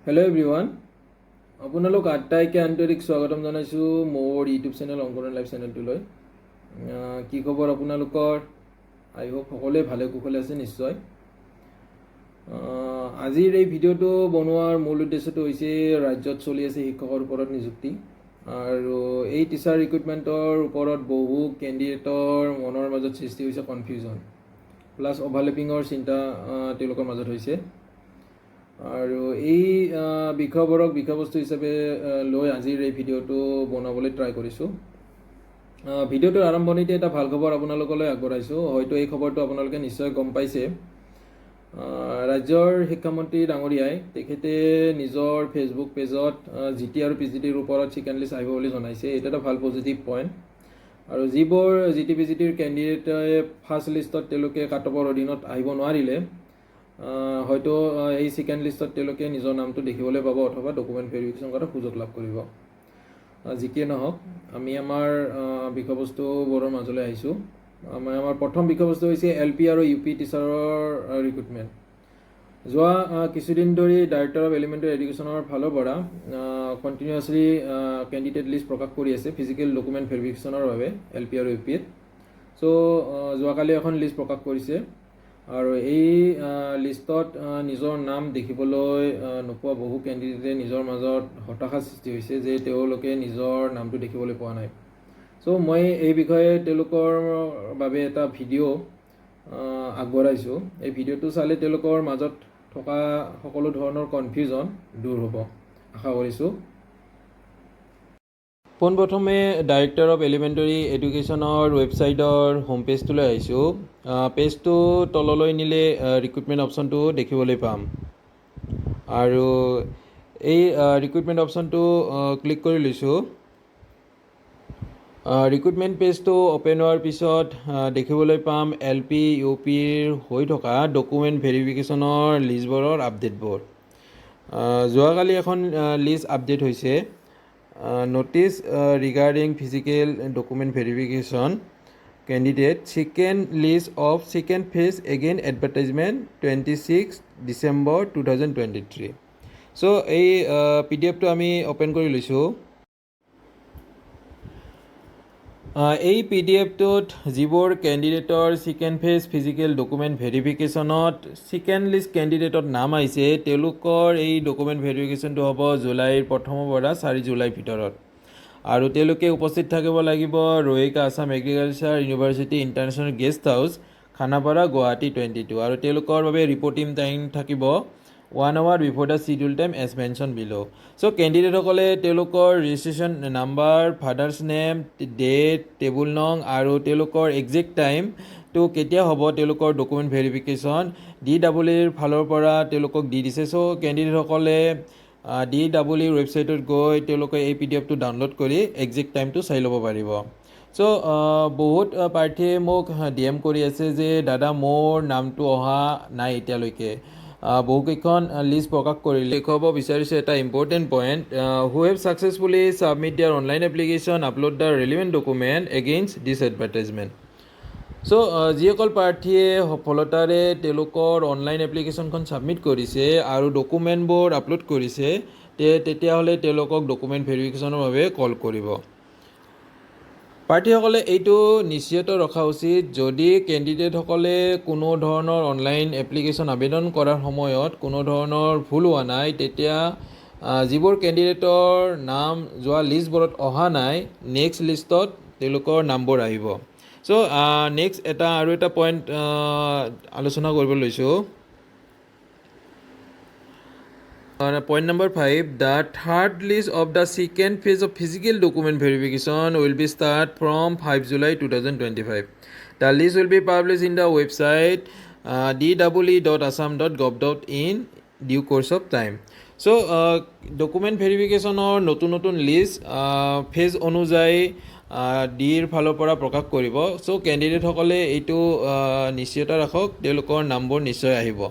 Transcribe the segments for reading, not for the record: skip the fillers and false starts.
Hello' everyone, আপোনালোক আটাইকে আন্তৰিক স্বাগতম জনাইছোঁ মোৰ ইউটিউব চেনেল অংকুৰণ লাইভ চেনেলটোলৈ। কি খবৰ আপোনালোকৰ? আই হোপ সকলোৱে ভালে কুশলে আছে নিশ্চয়। আজিৰ এই ভিডিঅ'টো বনোৱাৰ মূল উদ্দেশ্যটো হৈছে ৰাজ্যত চলি আছে শিক্ষকৰ ওপৰত নিযুক্তি, আৰু এই টিচাৰ ৰিক্ৰুটমেণ্টৰ ওপৰত বহু কেণ্ডিডেটৰ মনৰ মাজত সৃষ্টি হৈছে কনফিউজন প্লাছ অভাৰলেপিঙৰ চিন্তা তেওঁলোকৰ মাজত হৈছে। আৰু এই বিষয়বস্তু হিচাপে লৈ আজিৰ এই ভিডিঅ'টো বনাবলৈ ট্ৰাই কৰিছোঁ। ভিডিঅ'টোৰ আৰম্ভণিতে এটা ভাল খবৰ আপোনালোকলৈ আগবঢ়াইছোঁ। হয়তো এই খবৰটো আপোনালোকে নিশ্চয় গম পাইছে। ৰাজ্যৰ শিক্ষামন্ত্ৰী ডাঙৰীয়াই তেখেতে নিজৰ ফেচবুক পেজত GT আৰু PGTৰ ওপৰত ছেকেণ্ড লিষ্ট আহিব বুলি জনাইছে। এইটো এটা ভাল পজিটিভ পইণ্ট। আৰু যিবোৰ GT PGTৰ কেণ্ডিডেটে ফাৰ্ষ্ট লিষ্টত তেওঁলোকে কাট অফৰ অধীনত আহিব নোৱাৰিলে, হয়তো এই ছেকেণ্ড লিষ্টত তেওঁলোকে নিজৰ নামটো দেখিবলৈ পাব অথবা ডকুমেণ্ট ভেৰিফিকেশ্যন কৰাৰ সুযোগ লাভ কৰিব। যিকিয়ে নহওক, আমি আমাৰ বিষয়বস্তুবোৰৰ মাজলৈ আহিছোঁ। আমাৰ প্ৰথম বিষয়বস্তু হৈছে LP আৰু UP টিচাৰৰ ৰিক্ৰুটমেণ্ট। যোৱা কিছুদিন ধৰি ডাইৰেক্টৰ অফ এলিমেণ্টাৰী এডুকেশ্যনৰ ফালৰ পৰা কণ্টিনিউৱাছলি কেণ্ডিডেট লিষ্ট প্ৰকাশ কৰি আছে ফিজিকেল ডকুমেণ্ট ভেৰিফিকেশ্যনৰ বাবে LP আৰু UPত। চ' যোৱাকালি এখন লিষ্ট প্ৰকাশ কৰিছে, আৰু এই লিষ্টত নিজৰ নাম দেখিবলৈ নোপোৱা বহু কেণ্ডিডেটে নিজৰ মাজত হতাশাৰ সৃষ্টি হৈছে যে তেওঁলোকে নিজৰ নামটো দেখিবলৈ পোৱা নাই। চ' মই এই বিষয়ে তেওঁলোকৰ বাবে এটা ভিডিঅ' আগবঢ়াইছোঁ। এই ভিডিঅ'টো চালে তেওঁলোকৰ মাজত থকা সকলো ধৰণৰ কনফিউজন দূৰ হ'ব আশা কৰিছোঁ। পোনপ্ৰথমে ডাইৰেক্টৰ অফ এলিমেণ্টাৰী এডুকেশ্যনৰ ৱেবছাইটৰ হোম পেজটোলৈ আহিছোঁ। পেজটো তললৈ নিলে ৰিক্ৰুটমেণ্ট অপশ্যনটো দেখিবলৈ পাম, আৰু এই ৰিক্ৰুটমেণ্ট অপশ্যনটো ক্লিক কৰি লৈছোঁ। ৰিক্ৰুটমেণ্ট পেজটো অ'পেন হোৱাৰ পিছত দেখিবলৈ পাম LP UPৰ হৈ থকা ডকুমেণ্ট ভেৰিফিকেশ্যনৰ লিষ্টবোৰৰ আপডেটবোৰ। যোৱাকালি এখন লিষ্ট আপডেট হৈছে। Notice regarding physical document verification candidate second list of second phase again advertisement 26 December 2023. So এই PDF টো আমি ওপেন কৰি লৈছোঁ। এই PDF টোত যিবোৰ কেণ্ডিডেটৰ ছেকেণ্ড ফেজ ফিজিকেল ডকুমেণ্ট ভেৰিফিকেশ্যনত ছেকেণ্ড লিষ্ট কেণ্ডিডেটত নাম আহিছে, তেওঁলোকৰ এই ডকুমেণ্ট ভেৰিফিকেশ্যনটো হ'ব জুলাইৰ 1ৰ পৰা 4 জুলাইৰ ভিতৰত। আৰু তেওঁলোকে উপস্থিত থাকিব লাগিব ৰহিকা Assam agriculture university international guest house, Khanapara, Guwahati 22। আৰু তেওঁলোকৰ বাবে ৰিপৰ্টিং টাইম থাকিব 1 hour before the schedule time as mention below'. So' কেণ্ডিডেটসকলে তেওঁলোকৰ registration number, father's name, date, table নং আৰু তেওঁলোকৰ একজেক্ট টাইমটো কেতিয়া হ'ব তেওঁলোকৰ ডকুমেণ্ট ভেৰিফিকেশ্যন DEEৰ ফালৰ পৰা তেওঁলোকক দি দিছে। চ' কেণ্ডিডেটসকলে DEE ৱেবছাইটত গৈ তেওঁলোকে এই PDF টো ডাউনলোড কৰি একজেক্ট টাইমটো চাই ল'ব পাৰিব। চ' বহুত প্ৰাৰ্থীয়ে মোক DM কৰি আছে যে দাদা মোৰ নামটো অহা নাই এতিয়ালৈকে। বহুকেইখন লিষ্ট প্ৰকাশ কৰিলে দেখুৱাব বিচাৰিছে এটা important point, who have successfully submit their online application upload the relevant document against this advertisement. So' যিসকল প্ৰাৰ্থীয়ে সফলতাৰে তেওঁলোকৰ অনলাইন এপ্লিকেশ্যনখন ছাবমিট কৰিছে আৰু ডকুমেণ্টবোৰ আপলোড কৰিছে, তেতিয়াহ'লে তেওঁলোকক ডকুমেণ্ট ভেৰিফিকেশ্যনৰ বাবে কল কৰিব। প্ৰাৰ্থীসকলে এইটো নিশ্চিত ৰখা উচিত যদি কেণ্ডিডেটসকলে কোনো ধৰণৰ অনলাইন এপ্লিকেশ্যন আবেদন কৰাৰ সময়ত কোনো ধৰণৰ ভুল হোৱা নাই, তেতিয়া যিবোৰ কেণ্ডিডেটৰ নাম যোৱা লিষ্টবোৰত অহা নাই, নেক্সট লিষ্টত তেওঁলোকৰ নামবোৰ আহিব। চ' নেক্সট আৰু এটা পইণ্ট আলোচনা কৰিব লৈছোঁ। Point number 5, the third list of the second phase of physical document verification will be start from 5 July 2025. The list will be published in the website dee.assam.gov.in due course of time. So document verification or নতুন list phase অনুযায়ী ডিৰ ফালৰ পৰা প্ৰকাশ কৰিব। চ' কেণ্ডিডেটসকলে এইটো নিশ্চিত ৰাখক তেওঁলোকৰ নামবোৰ নিশ্চয় আহিব।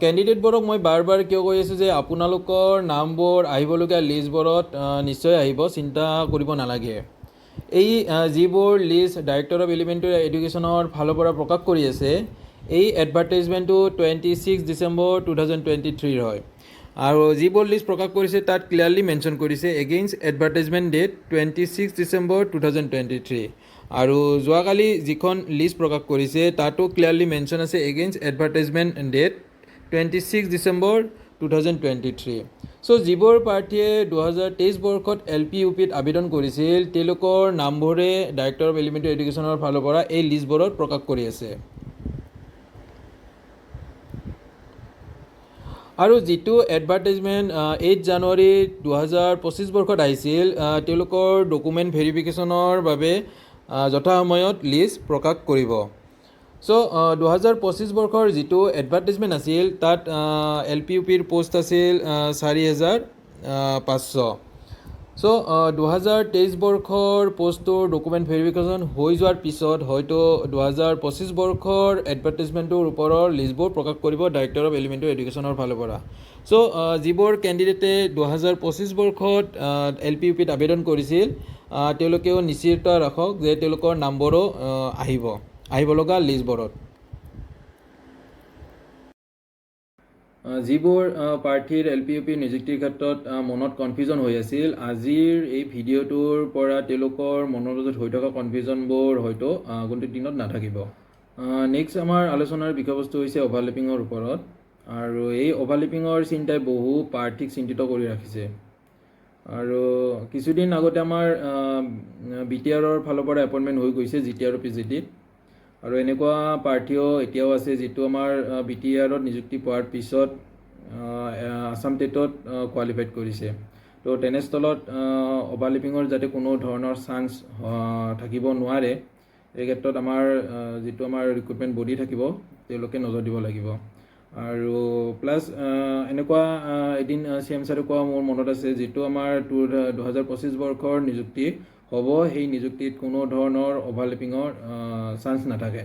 কেণ্ডিডেটবোৰক মই বাৰ কিয় কৈ আছোঁ যে আপোনালোকৰ নামবোৰ আহিবলগীয়া লিষ্টবোৰত নিশ্চয় আহিব, চিন্তা কৰিব নালাগে। এই যিবোৰ লিষ্ট ডাইৰেক্টৰ অফ এলিমেণ্টাৰী এডুকেশ্যনৰ ফালৰ পৰা প্ৰকাশ কৰি আছে, এই এডভাৰটাইজমেণ্টটো 26 ডিচেম্বৰ 2023 হয়। আৰু যিবোৰ লিষ্ট প্ৰকাশ কৰিছে তাত ক্লিয়াৰলি মেনশ্যন কৰিছে এগেইনষ্ট এডভাৰ্টাইজমেণ্ট ডেট 26 ডিচেম্বৰ 2023 আৰু যোৱাকালি যিখন লিষ্ট প্ৰকাশ কৰিছে তাতো ক্লিয়াৰলি মেনশ্যন আছে এগেইনষ্ট এডভাৰ্টাইজমেণ্ট ডেট 26 ডিচেম্বৰ 2023 চ' যিবোৰ প্ৰাৰ্থীয়ে 2023 বৰ্ষত LPUPত আবেদন কৰিছিল তেওঁলোকৰ নামবোৰে ডাইৰেক্টৰ অফ এলিমেণ্টাৰী এডুকেশ্যনৰ ফালৰ পৰা এই লিষ্টবোৰত প্ৰকাশ কৰি আছে আৰু যিটো এডভাৰ্টাইজমেণ্ট 8 জানুৱাৰী 2025 বৰ্ষত আহিছিল তেওঁলোকৰ ডকুমেণ্ট ভেৰিফিকেশ্যনৰ বাবে যথাসময়ত লিষ্ট প্ৰকাশ কৰিব চ' 2025 বৰ্ষৰ যিটো এডভাৰ্টাইজমেণ্ট আছিল তাত LPUPৰ পোষ্ট আছিল 4,500 চ' 2023 বৰ্ষৰ পোষ্টটোৰ ডকুমেণ্ট ভেৰিফিকেশ্যন হৈ যোৱাৰ পিছত হয়তো 2025 বৰ্ষৰ এডভাৰ্টাইজমেণ্টটোৰ ওপৰৰ লিষ্টবোৰ প্ৰকাশ কৰিব ডাইৰেক্টৰ অফ এলিমেণ্টাৰী এডুকেশ্যনৰ ফালৰ পৰা চ' যিবোৰ কেণ্ডিডেটে 2025 বৰ্ষত LPUPত আবেদন কৰিছিল তেওঁলোকেও নিশ্চিত ৰাখক যে তেওঁলোকৰ নামবোৰো আহিব লগা লিষ্টবোৰত যিবোৰ প্ৰাৰ্থীৰ LPUP নিযুক্তিৰ ক্ষেত্ৰত মনত কনফিউজন হৈ আছিল আজিৰ এই ভিডিঅ'টোৰ পৰা তেওঁলোকৰ মনৰ মাজত হৈ থকা কনফিউজনবোৰ হয়তো আগন্তুক দিনত নাথাকিব নেক্সট আমাৰ আলোচনাৰ বিষয়বস্তু হৈছে অভাৰলেপিঙৰ ওপৰত আৰু এই অভাৰলেপিঙৰ চিন্তাই বহু প্ৰাৰ্থীক চিন্তিত কৰি ৰাখিছে আৰু কিছুদিন আগতে আমাৰ BTRৰ ফালৰ পৰা এপইণ্টমেণ্ট হৈ গৈছে GTR আৰু PGTত আৰু এনেকুৱা প্ৰাৰ্থীও এতিয়াও আছে যিটো আমাৰ BTRত নিযুক্তি পোৱাৰ পিছত আসাম টেটত কোৱালিফাইড কৰিছে তো তেনেস্থলত অভাৰলেপিঙৰ যাতে কোনো ধৰণৰ চান্স থাকিব নোৱাৰে এই ক্ষেত্ৰত আমাৰ যিটো আমাৰ ৰিক্ৰুটমেণ্ট বডি থাকিব তেওঁলোকে নজৰ দিব লাগিব আৰু প্লাছ এনেকুৱা এদিন CM ছাৰে কোৱা মোৰ মনত আছে যিটো আমাৰ 2025 বৰ্ষৰ নিযুক্তি হ'ব সেই নিযুক্তিত কোনো ধৰণৰ অভাৰলেপিঙৰ চান্স নাথাকে